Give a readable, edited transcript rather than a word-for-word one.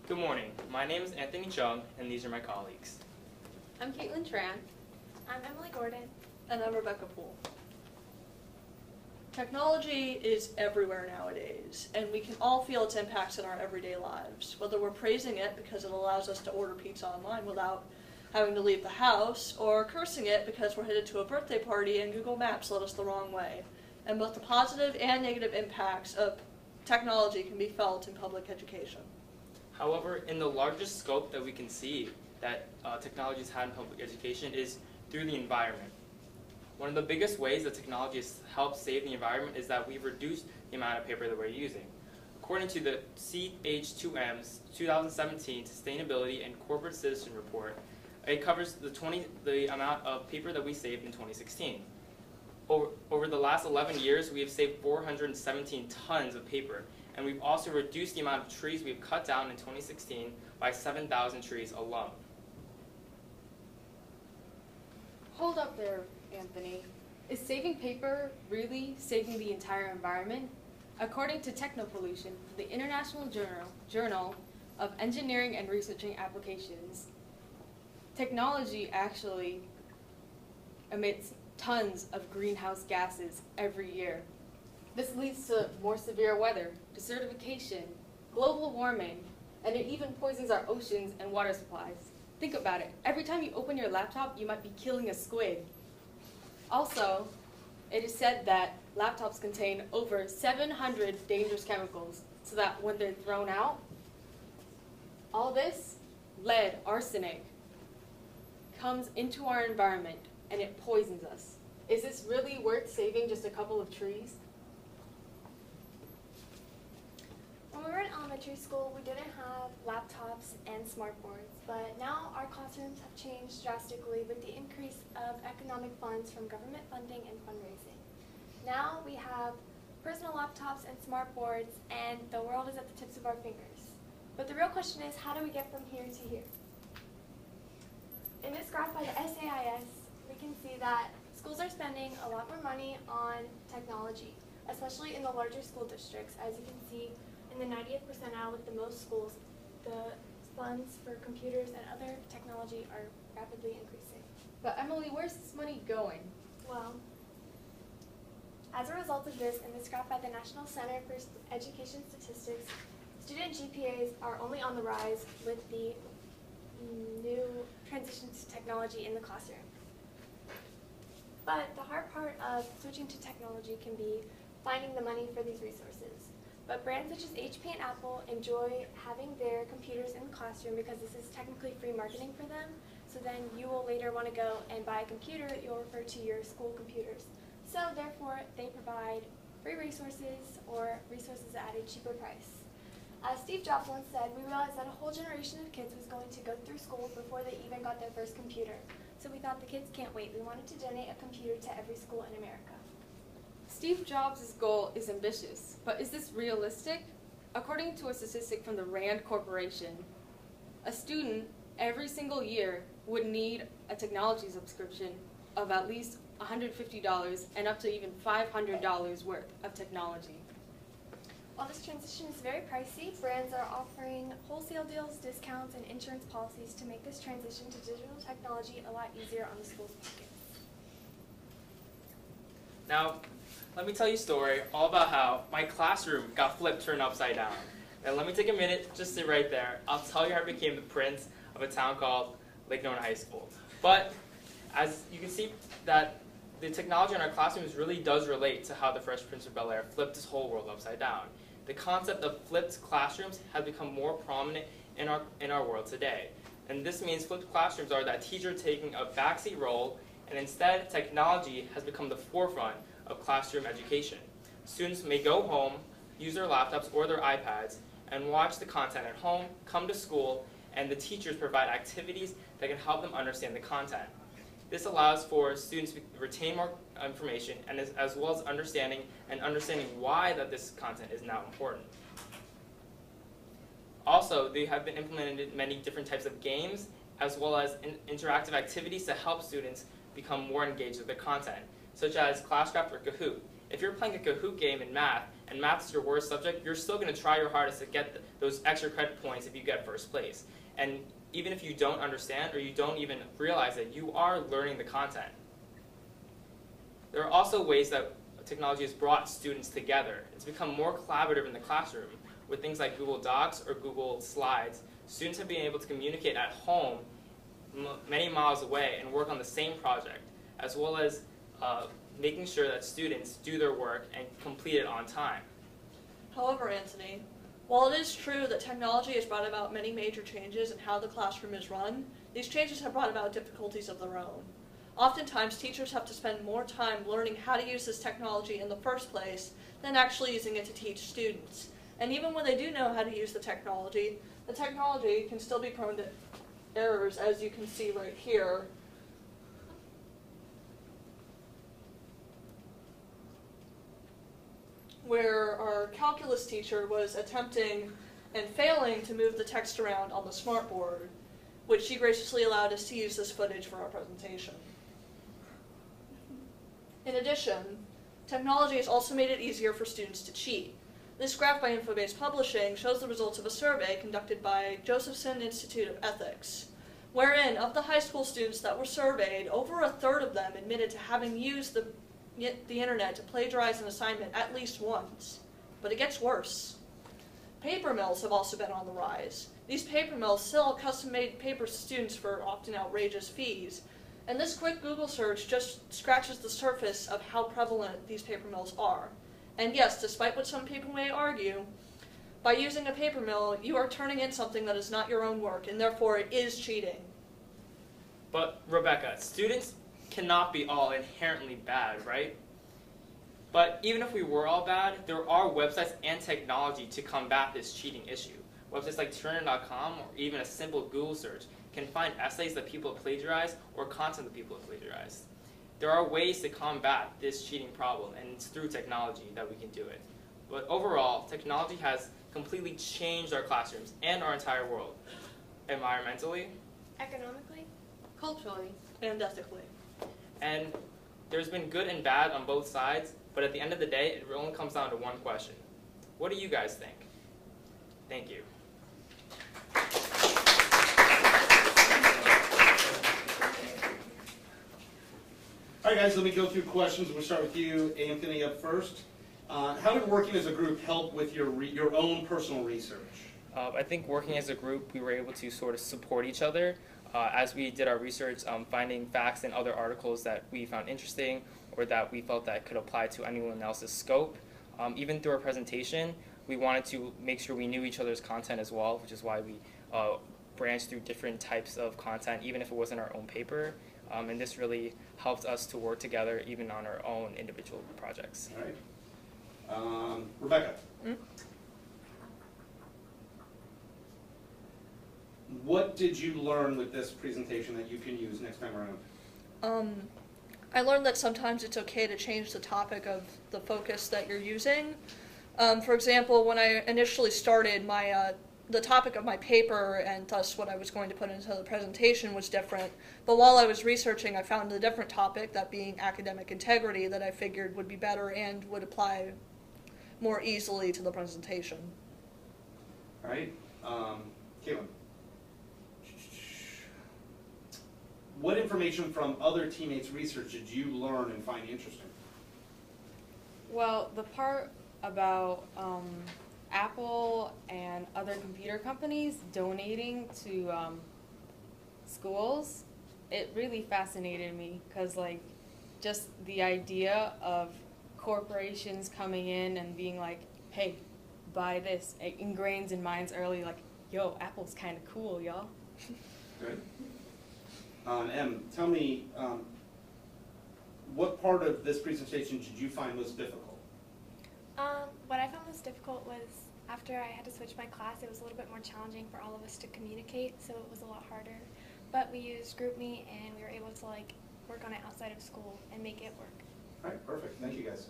Good morning. My name is Anthony Chung, and these are my colleagues. I'm Caitlin Tran. I'm Emily Gordon. And I'm Rebecca Poole. Technology is everywhere nowadays, and we can all feel its impacts in our everyday lives, whether we're praising it because it allows us to order pizza online without having to leave the house, or cursing it because we're headed to a birthday party and Google Maps led us the wrong way. And both the positive and negative impacts of technology can be felt in public education. However, in the largest scope that we can see that technology has had in public education is through the environment. One of the biggest ways that technology has helped save the environment is that we've reduced the amount of paper that we're using. According to the CH2M's 2017 Sustainability and Corporate Citizen Report, it covers the amount of paper that we saved in 2016. Over the last 11 years, we have saved 417 tons of paper, and we've also reduced the amount of trees we've cut down in 2016 by 7,000 trees alone. Hold up there, Anthony. Is saving paper really saving the entire environment? According to Technopollution, the International Journal of Engineering and Researching Applications, technology actually emits tons of greenhouse gases every year. This leads to more severe weather, desertification, global warming, and it even poisons our oceans and water supplies. Think about it. Every time you open your laptop, you might be killing a squid. Also, it is said that laptops contain over 700 dangerous chemicals, so that when they're thrown out, all this, lead, arsenic, comes into our environment and it poisons us. Is this really worth saving just a couple of trees? When we were in elementary school, we didn't have laptops and smartboards, but now our classrooms have changed drastically with the increase of economic funds from government funding and fundraising. Now we have personal laptops and smartboards, and the world is at the tips of our fingers. But the real question is, how do we get from here to here? In this graph by the SAIS, we can see that schools are spending a lot more money on technology, especially in the larger school districts. As you can see, in the 90th percentile with the most schools, the funds for computers and other technology are rapidly increasing. But Emily, where's this money going? Well, as a result of this, in this graph by the National Center for Education Statistics, student GPAs are only on the rise with the new transition to technology in the classroom. But the hard part of switching to technology can be finding the money for these resources. But brands such as HP and Apple enjoy having their computers in the classroom because this is technically free marketing for them. So then you will later want to go and buy a computer that you'll refer to your school computers. So therefore, they provide free resources or resources at a cheaper price. As Steve Jobs once said, we realized that a whole generation of kids was going to go through school before they even got their first computer. So we thought the kids can't wait. We wanted to donate a computer to every school in America. Steve Jobs' goal is ambitious, but is this realistic? According to a statistic from the RAND Corporation, a student every single year would need a technology subscription of at least $150 and up to even $500 worth of technology. While this transition is very pricey, brands are offering wholesale deals, discounts, and insurance policies to make this transition to digital technology a lot easier on the school's pockets. Now, let me tell you a story all about how my classroom got flipped turned upside down. And let me take a minute, just sit right there. I'll tell you how I became the prince of a town called Lake Nona High School. But as you can see, that the technology in our classrooms really does relate to how the Fresh Prince of Bel-Air flipped this whole world upside down. The concept of flipped classrooms has become more prominent in our world today. And this means flipped classrooms are that teacher taking a backseat role, and instead technology has become the forefront of classroom education. Students may go home, use their laptops or their iPads, and watch the content at home, come to school, and the teachers provide activities that can help them understand the content. This allows for students to retain more information and as well as understanding why that this content is now important. Also, they have been implemented many different types of games as well as interactive activities to help students become more engaged with the content, such as Classcraft or Kahoot. If you're playing a Kahoot game in math and math's your worst subject, you're still going to try your hardest to get those extra credit points if you get first place. And even if you don't understand or you don't even realize it, you are learning the content. There are also ways that technology has brought students together. It's become more collaborative in the classroom with things like Google Docs or Google Slides. Students have been able to communicate at home many miles away and work on the same project, as well as making sure that students do their work and complete it on time. However, Anthony, while it is true that technology has brought about many major changes in how the classroom is run, these changes have brought about difficulties of their own. Oftentimes, teachers have to spend more time learning how to use this technology in the first place than actually using it to teach students. And even when they do know how to use the technology can still be prone to errors, as you can see right here. Where our calculus teacher was attempting and failing to move the text around on the smartboard, which she graciously allowed us to use this footage for our presentation. In addition, technology has also made it easier for students to cheat. This graph by Infobase Publishing shows the results of a survey conducted by Josephson Institute of Ethics, wherein of the high school students that were surveyed, over a third of them admitted to having used the internet to plagiarize an assignment at least once. But it gets worse. Paper mills have also been on the rise. These paper mills sell custom-made paper to students for often outrageous fees. And this quick Google search just scratches the surface of how prevalent these paper mills are. And yes, despite what some people may argue, by using a paper mill, you are turning in something that is not your own work, and therefore it is cheating. But Rebecca, students cannot be all inherently bad, right? But even if we were all bad, there are websites and technology to combat this cheating issue. Websites like Turner.com or even a simple Google search can find essays that people have plagiarized or content that people have plagiarized. There are ways to combat this cheating problem, and it's through technology that we can do it. But overall, technology has completely changed our classrooms and our entire world. Environmentally, Economically, Culturally. And ethically. and there's been good and bad on both sides, but at the end of the day, it only comes down to one question. What do you guys think? Thank you. All right, guys, let me go through questions. We'll start with you, Anthony, up first. How did working as a group help with your own personal research? I think working as a group, we were able to sort of support each other as we did our research, finding facts in other articles that we found interesting or that we felt that could apply to anyone else's scope. Even through our presentation, we wanted to make sure we knew each other's content as well, which is why we branched through different types of content, even if it wasn't our own paper. And this really helped us to work together even on our own individual projects. All right. Rebecca. What did you learn with this presentation that you can use next time around? I learned that sometimes it's okay to change the topic of the focus that you're using. For example, when I initially started, the topic of my paper and thus what I was going to put into the presentation was different. But while I was researching, I found a different topic, that being academic integrity, that I figured would be better and would apply more easily to the presentation. All right. Caitlin. What information from other teammates' research did you learn and find interesting? Well, the part about Apple and other computer companies donating to schools, it really fascinated me because, like, just the idea of corporations coming in and being like, hey, buy this, it ingrains in minds early, like, yo, Apple's kind of cool, y'all. Good. Em, tell me, what part of this presentation did you find most difficult? what I found most difficult was after I had to switch my class, it was a little bit more challenging for all of us to communicate, so it was a lot harder. But we used GroupMe and we were able to work on it outside of school and make it work. All right, perfect. Thank you guys.